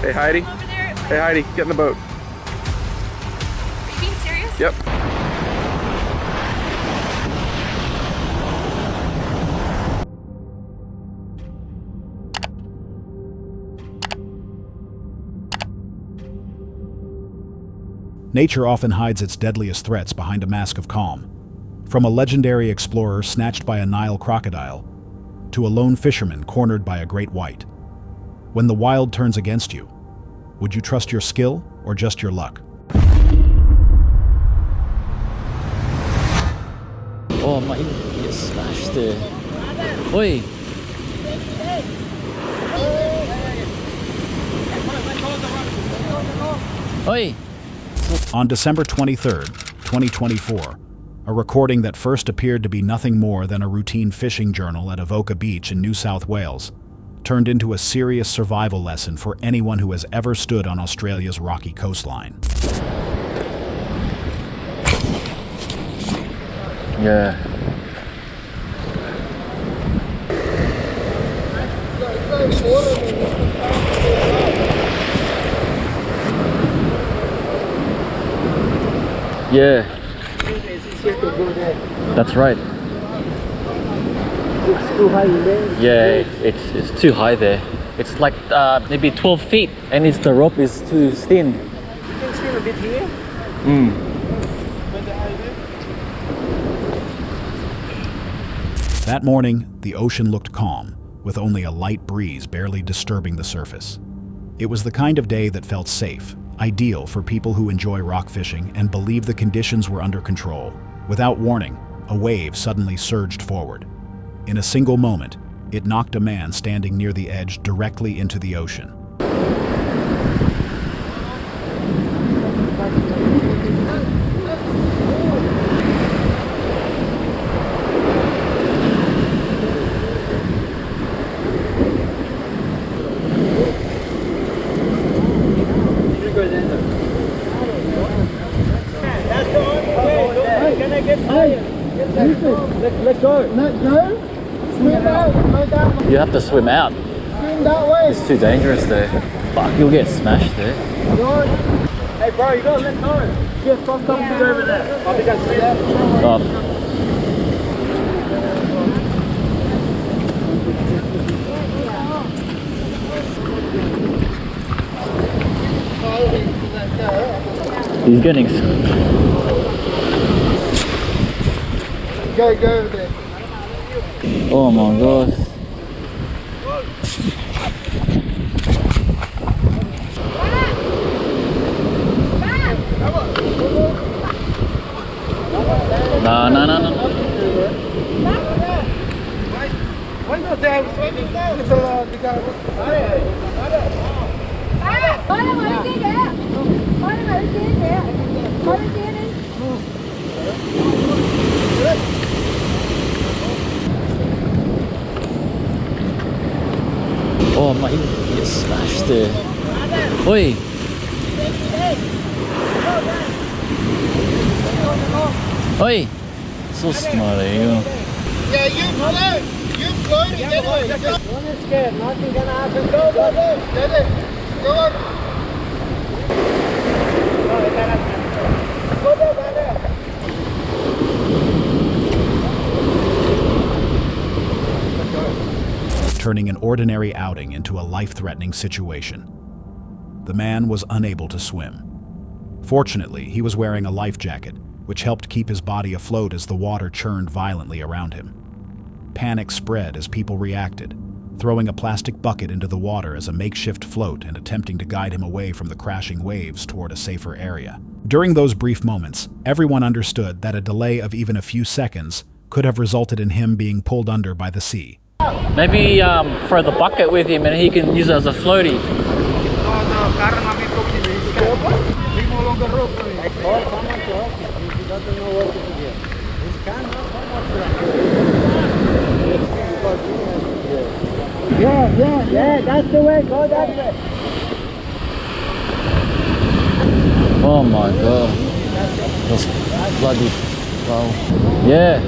Hey Heidi. Over there. Hey Heidi, get in the boat. Are you being serious? Yep. Nature often hides its deadliest threats behind a mask of calm. From a legendary explorer snatched by a Nile crocodile, to a lone fisherman cornered by a great white. When the wild turns against you, would you trust your skill or just your luck? Oh, I might get smashed there. Oi! Oi! On December 23, 2024, a recording that first appeared to be nothing more than a routine fishing journal at Avoca Beach in New South Wales turned into a serious survival lesson for anyone who has ever stood on Australia's rocky coastline. Yeah. Yeah. That's right. It's too high there. Yeah, it's too high there. It's like maybe 12 feet, and the rope is too thin. You can swim a bit here. That morning, the ocean looked calm, with only a light breeze barely disturbing the surface. It was the kind of day that felt safe, ideal for people who enjoy rock fishing and believe the conditions were under control. Without warning, a wave suddenly surged forward. In a single moment, it knocked a man standing near the edge directly into the ocean. Let go. Let go. Swim out. Go down. You have to swim out. Swim that way. It's too dangerous there. Fuck, you'll get smashed there. Go. Hey bro, you gotta let go. Get from something over there. I'll be done. Oh. He's getting... Go over there. Oh my god. No. Oh, I might even get smashed there. Oi! Oi! So smart, are you? Yeah, you float. You float and get away. Don't be scared. Nothing gonna happen. Go. Get it. Go on. Go there. Turning an ordinary outing into a life-threatening situation. The man was unable to swim. Fortunately, he was wearing a life jacket, which helped keep his body afloat as the water churned violently around him. Panic spread as people reacted, throwing a plastic bucket into the water as a makeshift float and attempting to guide him away from the crashing waves toward a safer area. During those brief moments, everyone understood that a delay of even a few seconds could have resulted in him being pulled under by the sea. Maybe throw the bucket with him and he can use it as a floaty. Yeah, that's the way. Go that way. Oh my god. That's bloody foul. Yeah.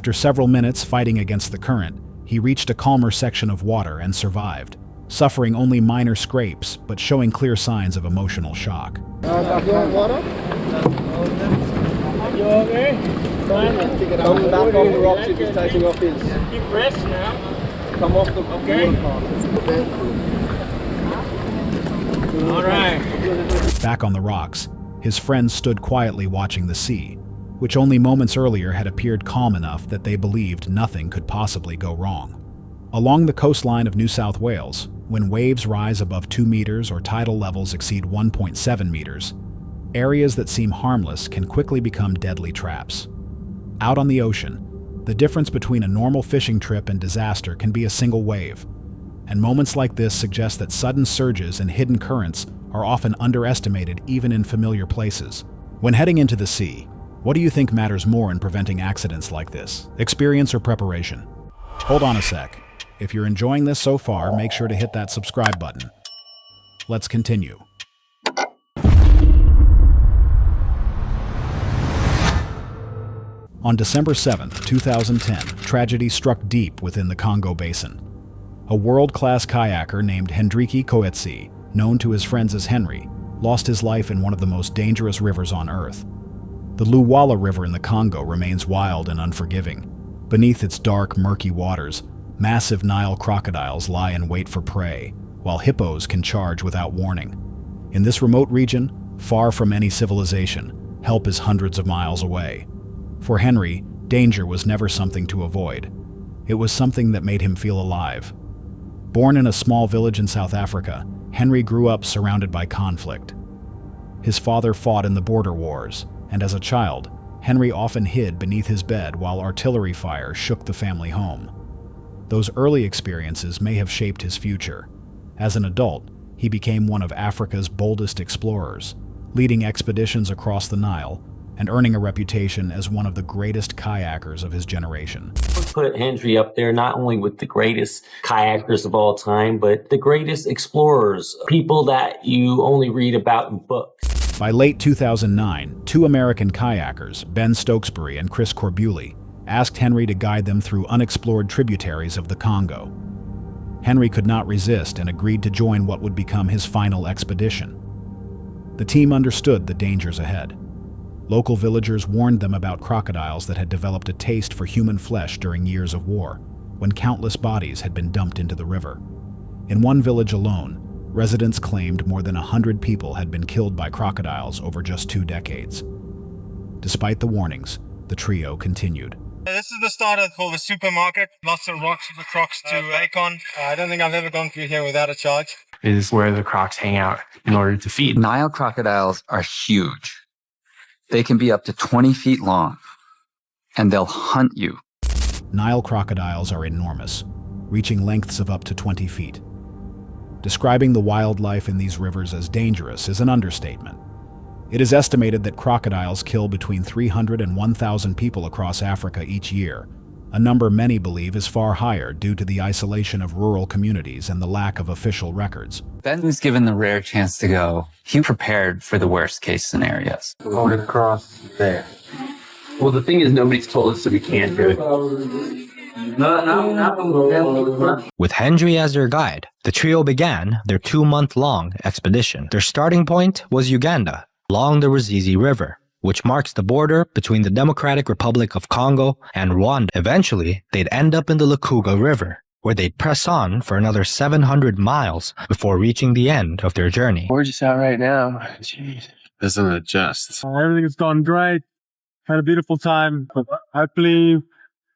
After several minutes fighting against the current, he reached a calmer section of water and survived, suffering only minor scrapes but showing clear signs of emotional shock. You want water? You okay? Come back off the rocks if he's taking off his... Keep rest now. Come off the Okay. water path. All right. Back on the rocks, his friends stood quietly watching the sea, which only moments earlier had appeared calm enough that they believed nothing could possibly go wrong. Along the coastline of New South Wales, when waves rise above 2 meters or tidal levels exceed 1.7 meters, areas that seem harmless can quickly become deadly traps. Out on the ocean, the difference between a normal fishing trip and disaster can be a single wave, and moments like this suggest that sudden surges and hidden currents are often underestimated even in familiar places. When heading into the sea, what do you think matters more in preventing accidents like this? Experience or preparation? Hold on a sec. If you're enjoying this so far, make sure to hit that subscribe button. Let's continue. On December 7, 2010, tragedy struck deep within the Congo basin. A world-class kayaker named Hendriki Coetzee, known to his friends as Henry, lost his life in one of the most dangerous rivers on Earth. The Luwala River in the Congo remains wild and unforgiving. Beneath its dark, murky waters, massive Nile crocodiles lie in wait for prey, while hippos can charge without warning. In this remote region, far from any civilization, help is hundreds of miles away. For Henry, danger was never something to avoid. It was something that made him feel alive. Born in a small village in South Africa, Henry grew up surrounded by conflict. His father fought in the border wars, and as a child, Henry often hid beneath his bed while artillery fire shook the family home. Those early experiences may have shaped his future. As an adult, he became one of Africa's boldest explorers, leading expeditions across the Nile and earning a reputation as one of the greatest kayakers of his generation. Put Henry up there not only with the greatest kayakers of all time, but the greatest explorers, people that you only read about in books. By late 2009, two American kayakers, Ben Stokesbury and Chris Corbuli, asked Henry to guide them through unexplored tributaries of the Congo. Henry could not resist and agreed to join what would become his final expedition. The team understood the dangers ahead. Local villagers warned them about crocodiles that had developed a taste for human flesh during years of war, when countless bodies had been dumped into the river. In one village alone, residents claimed more than 100 people had been killed by crocodiles over just 2 decades. Despite the warnings, the trio continued. This is the start of called the supermarket. Lots of rocks for the crocs to Akon. I don't think I've ever gone through here without a charge. Is where the crocs hang out in order to feed. Nile crocodiles are huge. They can be up to 20 feet long, and they'll hunt you. Nile crocodiles are enormous, reaching lengths of up to 20 feet. Describing the wildlife in these rivers as dangerous is an understatement. It is estimated that crocodiles kill between 300 and 1,000 people across Africa each year, a number many believe is far higher due to the isolation of rural communities and the lack of official records. Ben was given the rare chance to go. He prepared for the worst case scenarios. Going across there. Well, the thing is, nobody's told us that we can't do it. With Henry as their guide, the trio began their 2-month-long expedition. Their starting point was Uganda, along the Ruzizi River, which marks the border between the Democratic Republic of Congo and Rwanda. Eventually, they'd end up in the Lukuga River, where they'd press on for another 700 miles before reaching the end of their journey. Gorgeous out right now. Jeez. Doesn't adjust. Everything has gone great. Had a beautiful time. Hopefully,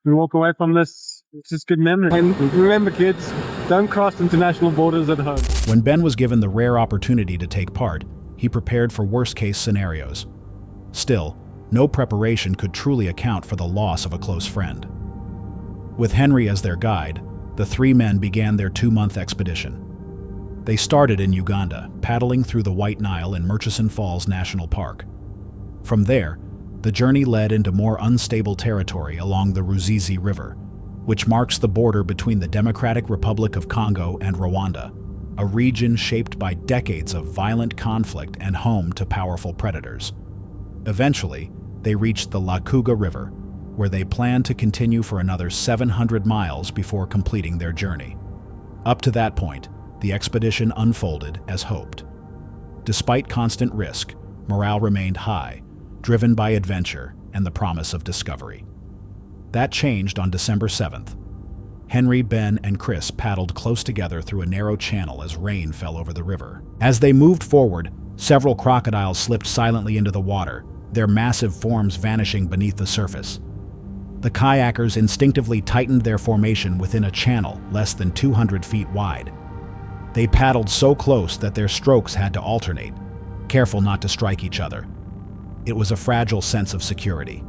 we walk away from this. It's just good memory. And remember, kids, don't cross international borders at home. When Ben was given the rare opportunity to take part, he prepared for worst-case scenarios. Still, no preparation could truly account for the loss of a close friend. With Henry as their guide, the 3 men began their 2-month expedition. They started in Uganda, paddling through the White Nile in Murchison Falls National Park. From there, the journey led into more unstable territory along the Ruzizi River, which marks the border between the Democratic Republic of Congo and Rwanda, a region shaped by decades of violent conflict and home to powerful predators. Eventually, they reached the Lukuga River, where they planned to continue for another 700 miles before completing their journey. Up to that point, the expedition unfolded as hoped. Despite constant risk, morale remained high, driven by adventure and the promise of discovery. That changed on December 7th. Henry, Ben, and Chris paddled close together through a narrow channel as rain fell over the river. As they moved forward, several crocodiles slipped silently into the water, their massive forms vanishing beneath the surface. The kayakers instinctively tightened their formation within a channel less than 200 feet wide. They paddled so close that their strokes had to alternate, careful not to strike each other. It was a fragile sense of security.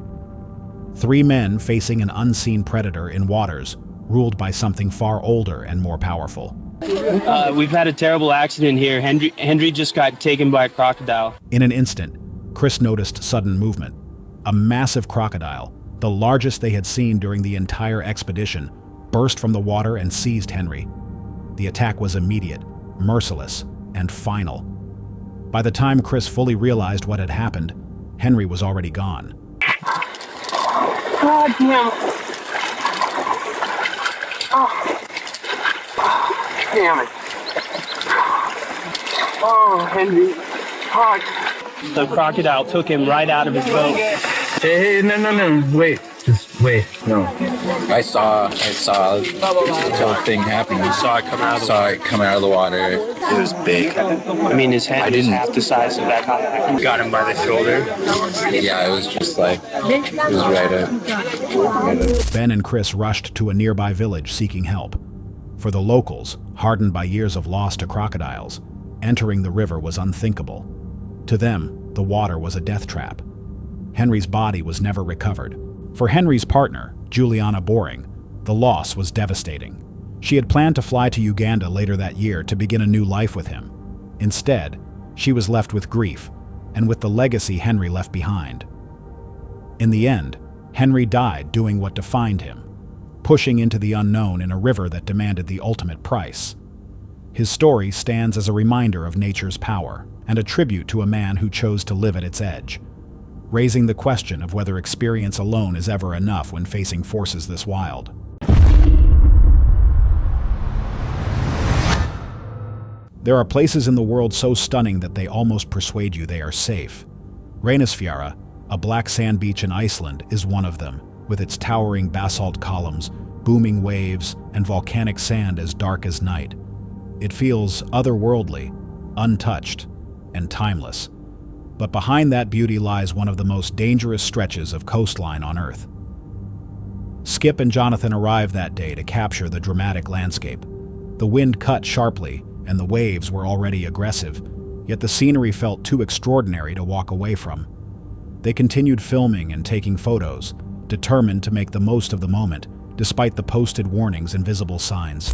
3 men facing an unseen predator in waters ruled by something far older and more powerful. We've had a terrible accident here. Henry just got taken by a crocodile. In an instant, Chris noticed sudden movement. A massive crocodile, the largest they had seen during the entire expedition, burst from the water and seized Henry. The attack was immediate, merciless, and final. By the time Chris fully realized what had happened, Henry was already gone. God damn. Oh. Damn it. Oh, Henry. Fuck. The crocodile took him right out of his boat. Hey, no. Wait. Just wait. No. I saw this whole thing happen. You saw it come out of the water. It was big. I mean, his head was half the size of that kayak. Got him by the shoulder. Yeah, it was just like, it was right up. Ben and Chris rushed to a nearby village seeking help. For the locals, hardened by years of loss to crocodiles, entering the river was unthinkable. To them, the water was a death trap. Henry's body was never recovered. For Henry's partner, Juliana Boring, the loss was devastating. She had planned to fly to Uganda later that year to begin a new life with him. Instead, she was left with grief and with the legacy Henry left behind. In the end, Henry died doing what defined him, pushing into the unknown in a river that demanded the ultimate price. His story stands as a reminder of nature's power and a tribute to a man who chose to live at its edge, raising the question of whether experience alone is ever enough when facing forces this wild. There are places in the world so stunning that they almost persuade you they are safe. Reynisfjara, a black sand beach in Iceland, is one of them, with its towering basalt columns, booming waves, and volcanic sand as dark as night. It feels otherworldly, untouched, and timeless. But behind that beauty lies one of the most dangerous stretches of coastline on Earth. Skip and Jonathan arrived that day to capture the dramatic landscape. The wind cut sharply, and the waves were already aggressive, yet the scenery felt too extraordinary to walk away from. They continued filming and taking photos, determined to make the most of the moment, despite the posted warnings and visible signs.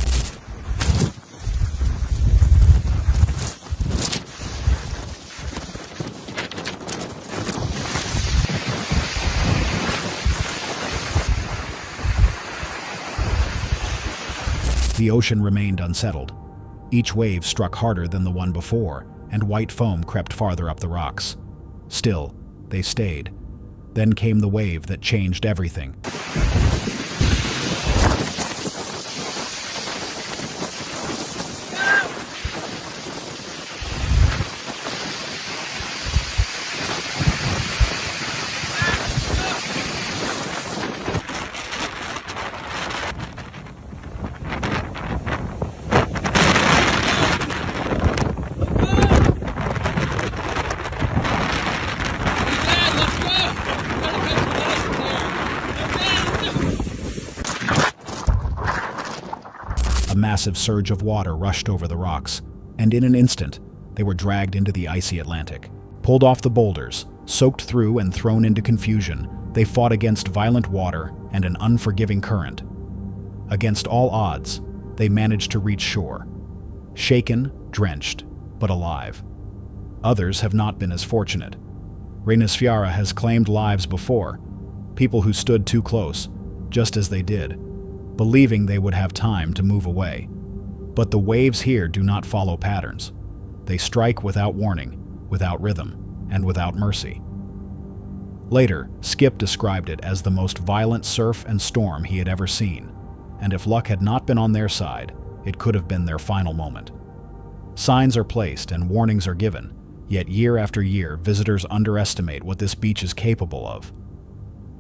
The ocean remained unsettled. Each wave struck harder than the one before, and white foam crept farther up the rocks. Still, they stayed. Then came the wave that changed everything. A massive surge of water rushed over the rocks, and in an instant, they were dragged into the icy Atlantic. Pulled off the boulders, soaked through and thrown into confusion, they fought against violent water and an unforgiving current. Against all odds, they managed to reach shore. Shaken, drenched, but alive. Others have not been as fortunate. Reynisfjara has claimed lives before, people who stood too close, just as they did, believing they would have time to move away. But the waves here do not follow patterns. They strike without warning, without rhythm, and without mercy. Later, Skip described it as the most violent surf and storm he had ever seen, and if luck had not been on their side, it could have been their final moment. Signs are placed and warnings are given, yet year after year, visitors underestimate what this beach is capable of.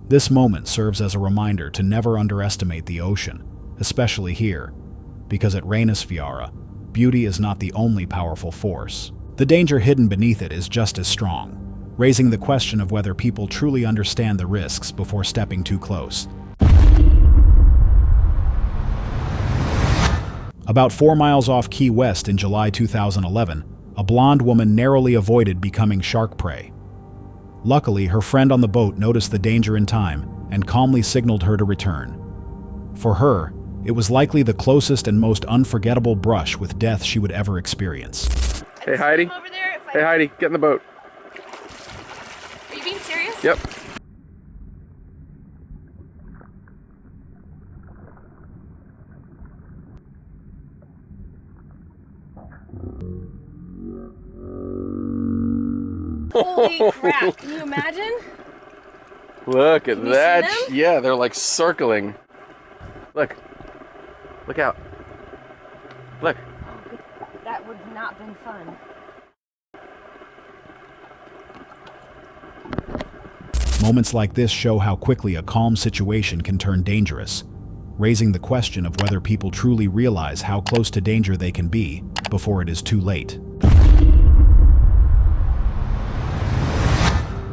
This moment serves as a reminder to never underestimate the ocean, especially here, because at Reynisfjara, beauty is not the only powerful force. The danger hidden beneath it is just as strong, raising the question of whether people truly understand the risks before stepping too close. About 4 miles off Key West in July 2011, a blonde woman narrowly avoided becoming shark prey. Luckily, her friend on the boat noticed the danger in time and calmly signaled her to return. For her, it was likely the closest and most unforgettable brush with death she would ever experience. Hey Heidi. Hey Heidi, get in the boat. Are you being serious? Yep. Holy crap, can you imagine? Look at Can you that. see them? Yeah, they're like circling. Look. Look out. Look. That would not been fun. Moments like this show how quickly a calm situation can turn dangerous, raising the question of whether people truly realize how close to danger they can be before it is too late.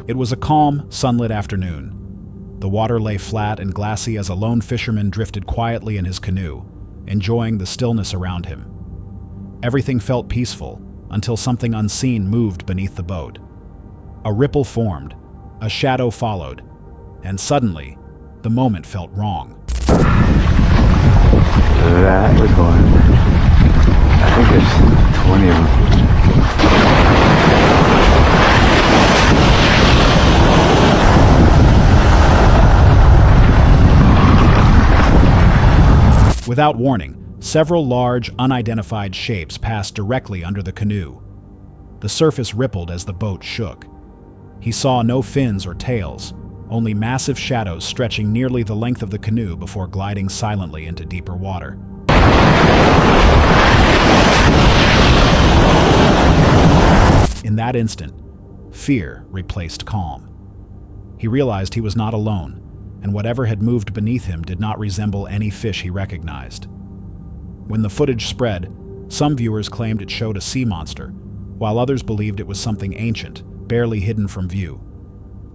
It was a calm, sunlit afternoon. The water lay flat and glassy as a lone fisherman drifted quietly in his canoe, enjoying the stillness around him. Everything felt peaceful until something unseen moved beneath the boat. A ripple formed, a shadow followed, and suddenly, the moment felt wrong. That was one. I think there's 20 of them. Without warning, several large, unidentified shapes passed directly under the canoe. The surface rippled as the boat shook. He saw no fins or tails, only massive shadows stretching nearly the length of the canoe before gliding silently into deeper water. In that instant, fear replaced calm. He realized he was not alone, and whatever had moved beneath him did not resemble any fish he recognized. When the footage spread, some viewers claimed it showed a sea monster, while others believed it was something ancient, barely hidden from view.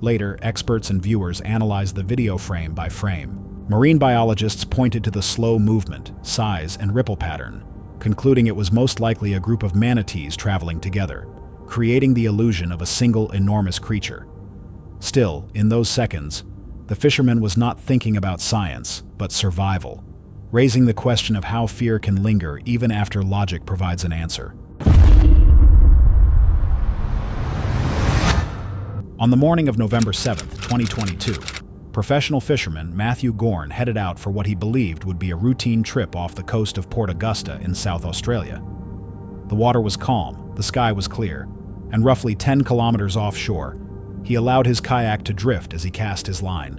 Later, experts and viewers analyzed the video frame by frame. Marine biologists pointed to the slow movement, size, and ripple pattern, concluding it was most likely a group of manatees traveling together, creating the illusion of a single enormous creature. Still, in those seconds, the fisherman was not thinking about science, but survival, raising the question of how fear can linger even after logic provides an answer. On the morning of November 7, 2022, professional fisherman Matthew Gorn headed out for what he believed would be a routine trip off the coast of Port Augusta in South Australia. The water was calm, the sky was clear, and roughly 10 kilometers offshore, he allowed his kayak to drift as he cast his line.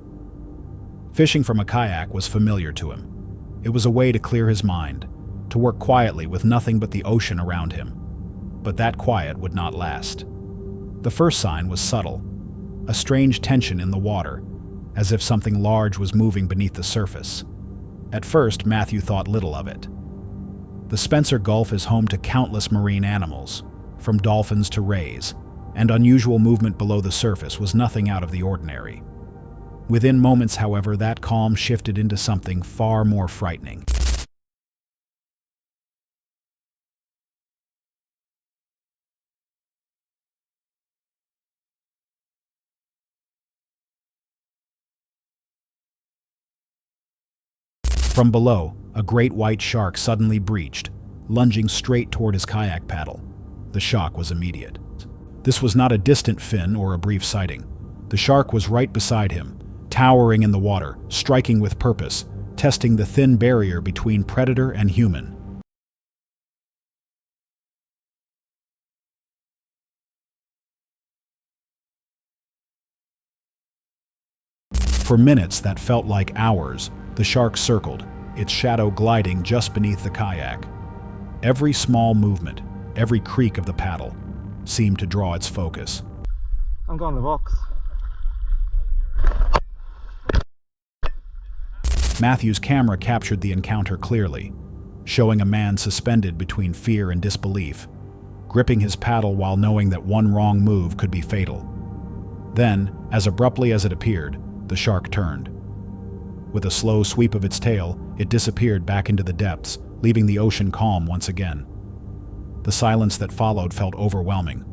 Fishing from a kayak was familiar to him. It was a way to clear his mind, to work quietly with nothing but the ocean around him. But that quiet would not last. The first sign was subtle, a strange tension in the water, as if something large was moving beneath the surface. At first, Matthew thought little of it. The Spencer Gulf is home to countless marine animals, from dolphins to rays, and unusual movement below the surface was nothing out of the ordinary. Within moments, however, that calm shifted into something far more frightening. From below, a great white shark suddenly breached, lunging straight toward his kayak paddle. The shock was immediate. This was not a distant fin or a brief sighting. The shark was right beside him, towering in the water, striking with purpose, testing the thin barrier between predator and human. For minutes that felt like hours, the shark circled, its shadow gliding just beneath the kayak. Every small movement, every creak of the paddle, seemed to draw its focus. I'm going to the box. Matthew's camera captured the encounter clearly, showing a man suspended between fear and disbelief, gripping his paddle while knowing that one wrong move could be fatal. Then, as abruptly as it appeared, the shark turned. With a slow sweep of its tail, it disappeared back into the depths, leaving the ocean calm once again. The silence that followed felt overwhelming.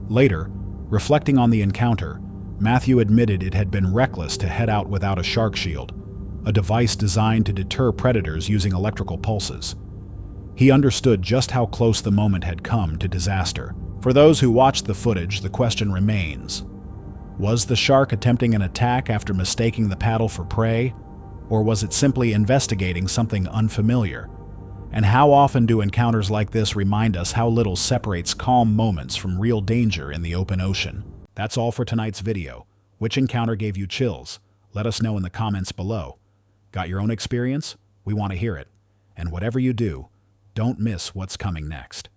Later, reflecting on the encounter, Matthew admitted it had been reckless to head out without a shark shield, a device designed to deter predators using electrical pulses. He understood just how close the moment had come to disaster. For those who watched the footage, the question remains: was the shark attempting an attack after mistaking the paddle for prey, or was it simply investigating something unfamiliar? And how often do encounters like this remind us how little separates calm moments from real danger in the open ocean? That's all for tonight's video. Which encounter gave you chills? Let us know in the comments below. Got your own experience? We want to hear it. And whatever you do, don't miss what's coming next.